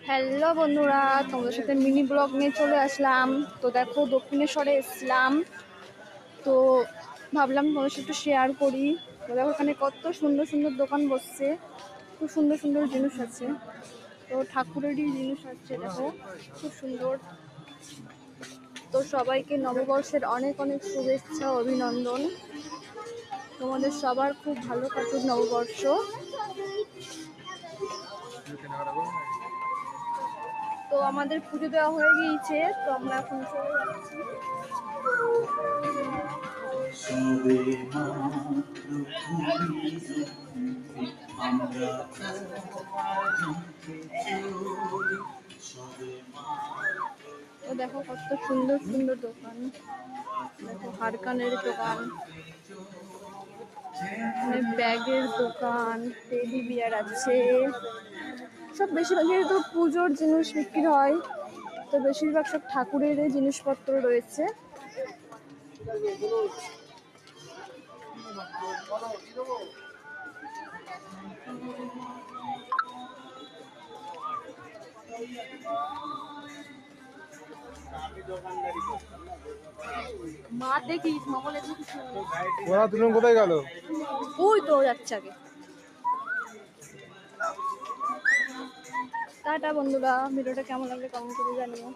Hello বন্ধুরা, তোমাদের সাথে মিনি ব্লগ নিয়ে চলে আসলাম। তো দেখো, দক্ষিণেশ্বরে এসেছিলাম, তো ভাবলাম তোমাদের সাথে একটু শেয়ার করি। তো দেখো, ওখানে কত সুন্দর সুন্দর দোকান বসছে, খুব সুন্দর সুন্দর জিনিস আছে। তো ঠাকুরেরই জিনিস আছে, দেখো খুব সুন্দর। তো সবাইকে নববর্ষের অনেক অনেক শুভেচ্ছা, অভিনন্দন। তোমাদের সবার খুব ভালো কাটুক নববর্ষ। তো আমাদের পুজো দেওয়া হয়ে গিয়েছে, তো আমরা এখন চলে যাচ্ছি। তো দেখো কত সুন্দর সুন্দর দোকান, দেখো হারকানের দোকান, ব্যাগের দোকান, টেডি বিয়ার আছে। সব বেশিরভাগই তো পুজোর জিনিস বিক্রি হয়, তো বেশিরভাগ সব ঠাকুরের জিনিসপত্র রয়েছে। মা দেখিস মকলে ওরা দুজন কোথায় গেল? ওই তো যাচ্ছে আগে। টাটা বন্ধুরা, ভিডিওটা কেমন লাগলে কমেন্ট করে জানিও।